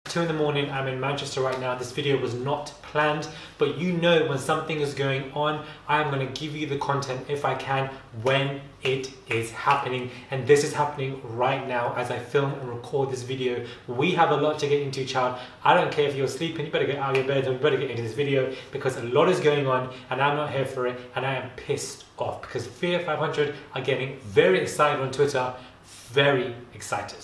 2 in the morning, I'm in Manchester right now. This video was not planned, but you know when something is going on, I'm going to give you the content if I can when it is happening. And this is happening right now as I film and record this video. We have a lot to get into, child. I don't care if you're sleeping, you better get out of your bed and you better get into this video because a lot is going on and I'm not here for it, and I am pissed off because Fear 500 are getting very excited on Twitter, very excited.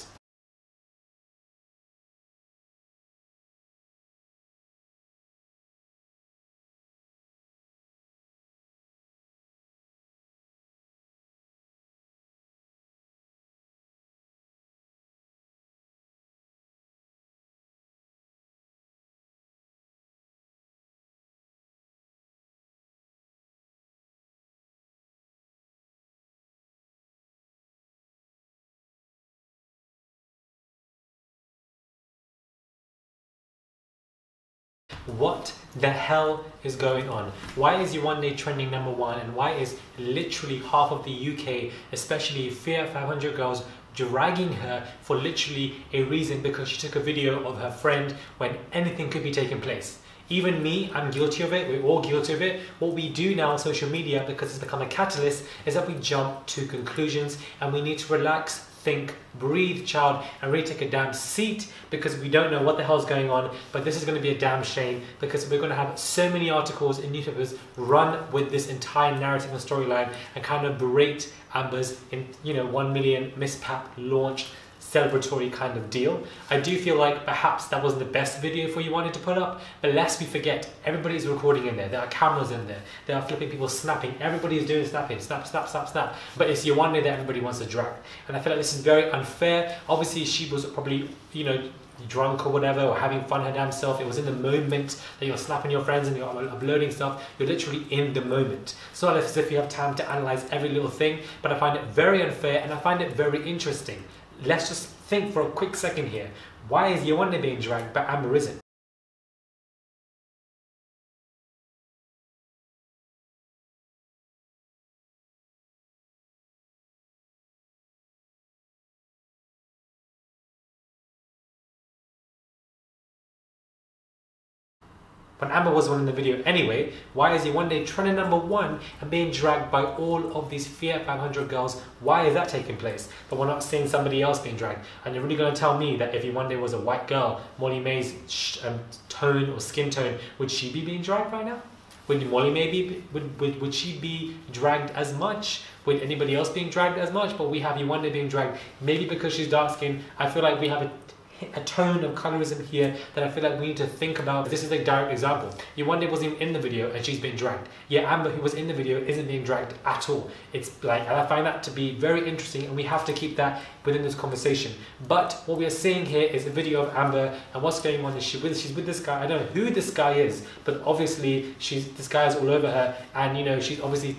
What the hell is going on? Why is Yewande trending #1, and why is literally half of the UK, especially Fear 500 girls, dragging her for literally a reason because she took a video of her friend when anything could be taking place? Even me, I'm guilty of it. We're all guilty of it. What we do now on social media, because it's become a catalyst, is that we jump to conclusions and we need to relax, think, breathe, child, and really take a damn seat because we don't know what the hell's going on. But this is going to be a damn shame because we're going to have so many articles in newspapers run with this entire narrative and storyline and kind of berate Amber's, 1 million Miss Pap launch celebratory kind of deal. I do feel like perhaps that wasn't the best video for you wanted to put up, but lest we forget, everybody's recording in there. There are cameras in there. There are flipping people snapping. Everybody is doing snapping. Snap, snap, snap, snap. But it's Yewande that everybody wants to drag. And I feel like this is very unfair. Obviously, she was probably, drunk or whatever, or having fun her damn self. It was in the moment that you're slapping your friends and you're uploading stuff. You're literally in the moment. It's not as if you have time to analyze every little thing, but I find it very unfair and I find it very interesting. Let's just think for a quick second here. Why is Yewande being dragged but Amber isn't? When Amber was one in the video anyway, why is Yewande trending #1 and being dragged by all of these Fear 500 girls? Why is that taking place? But we're not seeing somebody else being dragged. And you're really going to tell me that if Yewande was a white girl, Molly May's tone or skin tone, would she be being dragged right now? Would Molly maybe, would she be dragged as much? Would anybody else being dragged as much? But we have Yewande being dragged. Maybe because she's dark skinned. I feel like we have a tone of colorism here that I feel like we need to think about. This is a direct example. Yewande wasn't even in the video and she's being dragged. Yet Amber, who was in the video, isn't being dragged at all. It's like, and I find that to be very interesting, and we have to keep that within this conversation. But what we are seeing here is a video of Amber, and what's going on is she's with this guy. I don't know who this guy is, but obviously this guy is all over her, and she's obviously,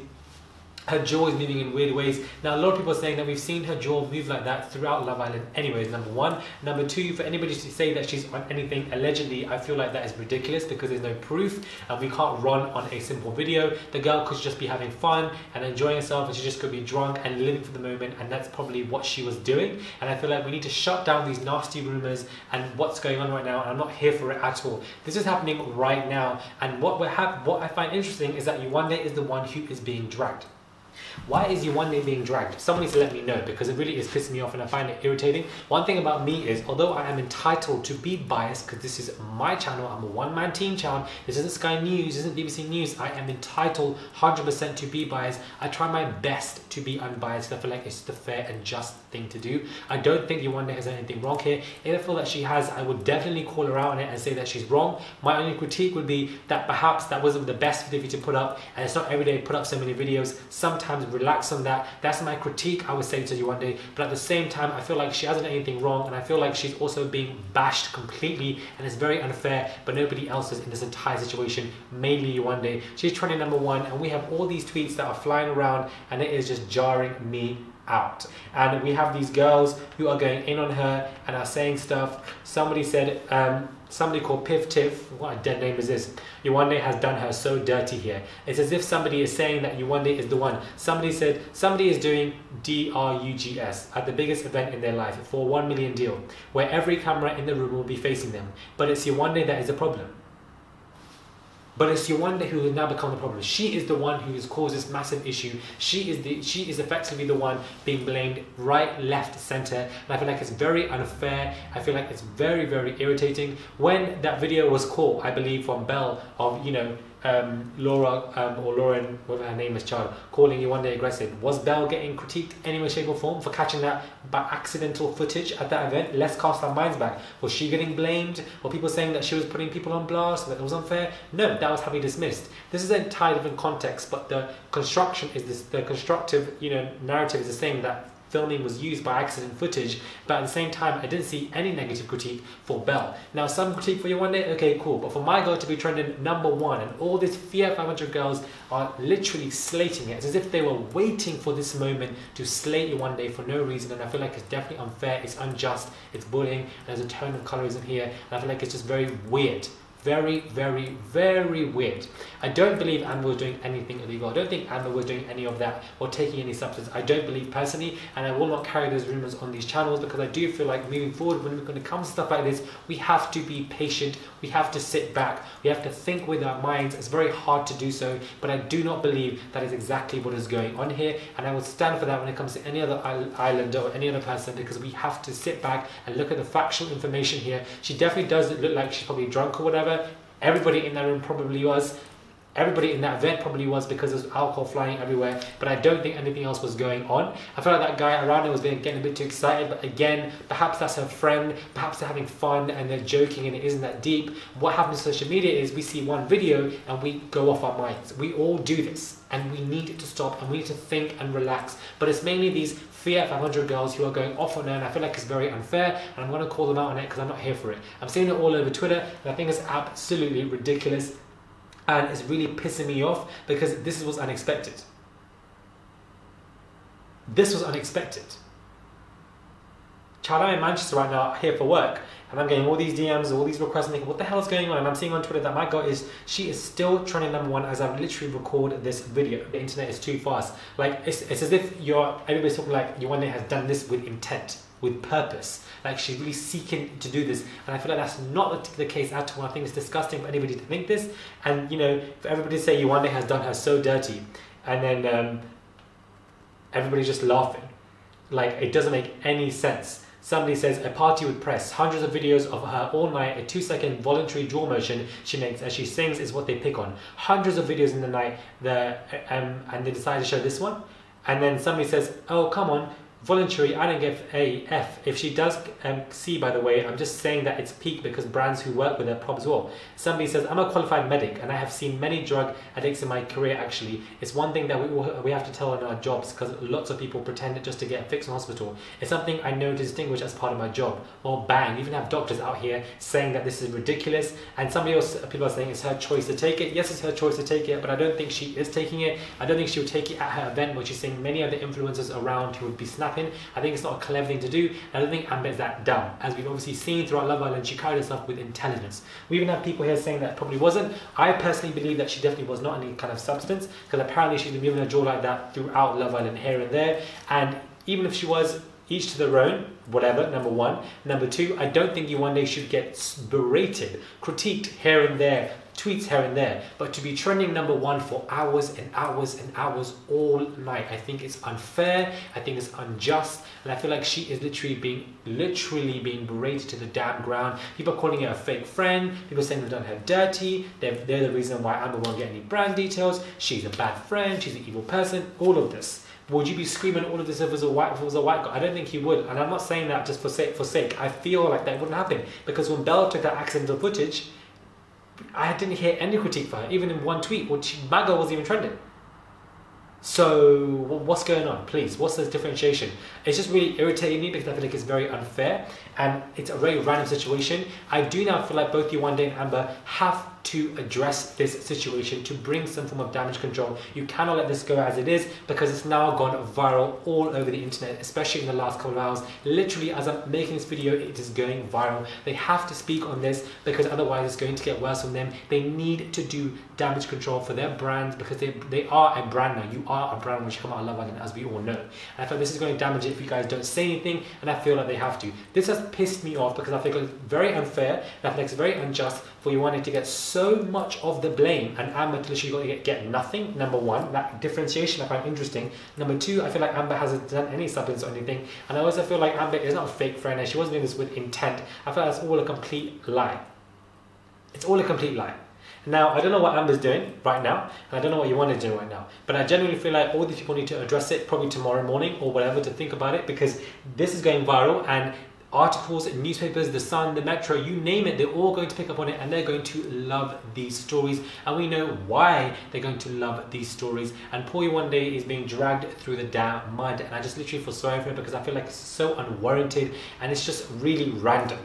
her jaw is moving in weird ways. Now, a lot of people are saying that we've seen her jaw move like that throughout Love Island anyways, #1. #2, for anybody to say that she's on anything allegedly, I feel like that is ridiculous because there's no proof and we can't run on a simple video. The girl could just be having fun and enjoying herself, and she just could be drunk and living for the moment, and that's probably what she was doing. And I feel like we need to shut down these nasty rumors and what's going on right now, and I'm not here for it at all. This is happening right now, and what I find interesting is that Yewande is the one who is being dragged. Why is Yewande being dragged? Someone needs to let me know because it really is pissing me off and I find it irritating. One thing about me is, although I am entitled to be biased because this is my channel, I'm a one-man team child, this isn't Sky News, this isn't BBC News, I am entitled 100% to be biased. I try my best to be unbiased. I feel like it's the fair and just thing to do. I don't think Yewande has anything wrong here. If I feel that she has, I would definitely call her out on it and say that she's wrong. My only critique would be that perhaps that wasn't the best video to put up, and it's not every day to put up so many videos. Sometimes relax on that. That's my critique, I would say, to Yewande. But at the same time, I feel like she hasn't done anything wrong, and I feel like she's also being bashed completely, and it's very unfair. But nobody else is in this entire situation, mainly Yewande. She's trending #1, and we have all these tweets that are flying around, and it is just jarring me out. And we have these girls who are going in on her and are saying stuff. Somebody said, somebody called Piff Tiff, what a dead name is this? Yewande has done her so dirty here. It's as if somebody is saying that Yewande is the one. Somebody said somebody is doing drugs at the biggest event in their life for a 1 million deal, where every camera in the room will be facing them. But it's Yewande that is the problem. But it's Yewande who has now become the problem. She is the one who has caused this massive issue. She is effectively the one being blamed right, left, center. And I feel like it's very unfair. I feel like it's very, very irritating. When that video was caught, I believe from Belle of, you know, Laura or Lauren, whatever her name is, child, calling Yewande aggressive. Was Belle getting critiqued any way, shape or form for catching that by accidental footage at that event? Let's cast our minds back. Was she getting blamed? Were people saying that she was putting people on blast, that it was unfair? No, that was heavily dismissed. This is an entirely different context, but the construction is this, the constructive, you know, narrative is the same, that filming was used by accident footage, but at the same time I didn't see any negative critique for Belle. Now some critique for Yewande, okay cool, but for my girl to be trending #1 and all these Fear 500 girls are literally slating it, it's as if they were waiting for this moment to slate Yewande for no reason, and I feel like it's definitely unfair, it's unjust, it's bullying, and there's a tone of colorism here, and I feel like it's just very weird. Very, very, very weird. I don't believe Amber was doing anything illegal. I don't think Amber was doing any of that or taking any substance. I don't believe personally, and I will not carry those rumors on these channels, because I do feel like moving forward, when it comes to stuff like this, we have to be patient. We have to sit back. We have to think with our minds. It's very hard to do so, but I do not believe that is exactly what is going on here, and I will stand for that when it comes to any other islander or any other person, because we have to sit back and look at the factual information here. She definitely does look like she's probably drunk or whatever. Everybody in that room probably was. Everybody in that event probably was, because there's alcohol flying everywhere, but I don't think anything else was going on. I felt like that guy around her was getting a bit too excited, but again, perhaps that's her friend, perhaps they're having fun and they're joking and it isn't that deep. What happens on social media is we see one video and we go off our minds. We all do this, and we need it to stop, and we need to think and relax. But it's mainly these Fear 500 girls who are going off on her, and I feel like it's very unfair, and I'm going to call them out on it because I'm not here for it. I'm seeing it all over Twitter, and I think it's absolutely ridiculous, and it's really pissing me off, because this was unexpected. This was unexpected. Child, I'm in Manchester right now, here for work, and I'm getting all these DMs, all these requests, and thinking, what the hell is going on? And I'm seeing on Twitter that my girl she is still trending #1 as I've literally recorded this video. The internet is too fast. Like, it's as if everybody's talking like Yewande has done this with intent, with purpose. Like, she's really seeking to do this, and I feel like that's not the case at all. I think it's disgusting for anybody to think this, and you know, for everybody to say Yewande has done her so dirty, and then everybody's just laughing. Like, it doesn't make any sense. Somebody says a party with press. Hundreds of videos of her all night, a 2-second voluntary jaw motion she makes as she sings is what they pick on. Hundreds of videos in the night, and they decide to show this one. And then somebody says, oh, come on, voluntary, I don't give a F. If she does C, by the way, I'm just saying that it's peak because brands who work with her probs as well. Somebody says, I'm a qualified medic and I have seen many drug addicts in my career actually. It's one thing that we have to tell in our jobs, because lots of people pretend just to get a fix in hospital. It's something I know to distinguish as part of my job. Well, bang, you even have doctors out here saying that this is ridiculous, and people are saying it's her choice to take it. Yes, it's her choice to take it, but I don't think she is taking it. I don't think she'll take it at her event where she's seeing many other influencers around who would be snapping. I think it's not a clever thing to do. I don't think Amber is that dumb. As we've obviously seen throughout Love Island, she carried herself with intelligence. We even have people here saying that it probably wasn't. I personally believe that she definitely was not any kind of substance, because apparently she's been moving her jaw like that throughout Love Island, here and there. And even if she was, each to their own, whatever, #1. #2, I don't think Yewande should get berated, critiqued here and there, tweets here and there, but to be trending #1 for hours and hours and hours all night, I think it's unfair, I think it's unjust, and I feel like she is literally being berated to the damn ground. People are calling her a fake friend, people saying they've done her dirty, they're the reason why Amber won't get any brand details, she's a bad friend, she's an evil person, all of this. Would you be screaming all of this if it was a white guy? I don't think he would, and I'm not saying that just for sake. I feel like that wouldn't happen, because when Belle took that accidental footage, I didn't hear any critique for her, even in one tweet, which my girl wasn't even trending. So what's going on, please? What's the differentiation? It's just really irritating me because I feel like it's very unfair and it's a very random situation. I do now feel like both Yewande and Amber have to address this situation to bring some form of damage control. You cannot let this go as it is because it's now gone viral all over the internet, especially in the last couple of hours. Literally, as I'm making this video, it is going viral. They have to speak on this because otherwise it's going to get worse on them. They need to do damage control for their brands because they are a brand now. You are a brand when you come out of Love Island, as we all know. And I feel this is going to damage it if you guys don't say anything, and I feel like they have to. This has pissed me off because I think it's very unfair and I think it's very unjust for Yewande to get so much of the blame and Amber to literally get nothing. Number one, that differentiation I find interesting. Number two, I feel like Amber hasn't done any substance or anything, and I also feel like Amber is not a fake friend and she wasn't doing this with intent. I feel like that's all a complete lie. It's all a complete lie. Now, I don't know what Amber's doing right now, and I don't know what Yewande is doing right now, but I genuinely feel like all these people need to address it probably tomorrow morning or whatever to think about it, because this is going viral and articles, newspapers, The Sun, The Metro, you name it, they're all going to pick up on it and they're going to love these stories, and we know why they're going to love these stories. And poor Yewande is being dragged through the damn mud, and I just literally feel sorry for her because I feel like it's so unwarranted and it's just really random.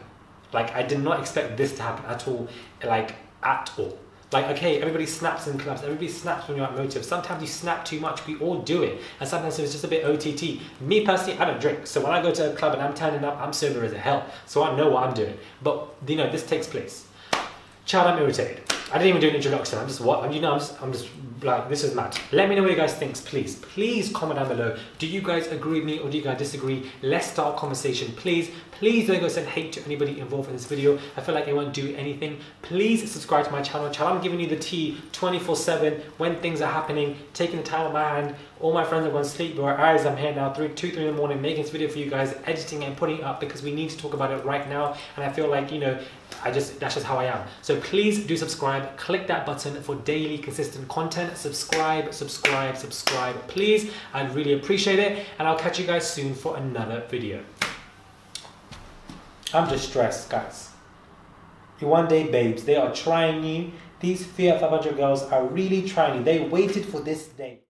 Like, I did not expect this to happen at all, like at all. Like, okay, everybody snaps in clubs, everybody snaps when you're at Motive. Sometimes you snap too much, we all do it. And sometimes it's just a bit OTT. Me personally, I don't drink. So when I go to a club and I'm turning up, I'm sober as hell. So I know what I'm doing. But, you know, this takes place. Child, I'm irritated. I didn't even do an introduction. I'm just like, this is mad. Let me know what you guys think, please. Please comment down below. Do you guys agree with me or do you guys disagree? Let's start a conversation, please. Please don't go send hate to anybody involved in this video. I feel like it won't do anything. Please subscribe to my channel. I'm giving you the tea 24/7 when things are happening, taking the time in my hand. All my friends are going to sleep, but whereas I'm here now 2, 3 in the morning making this video for you guys, editing and putting it up because we need to talk about it right now. And I feel like, you know, that's just how I am. So please do subscribe, click that button for daily consistent content. Subscribe, please. I'd really appreciate it, and I'll catch you guys soon for another video. I'm just stressed, guys. Yewande babes, they are trying you. These Fiat 500 girls are really trying you. They waited for this day.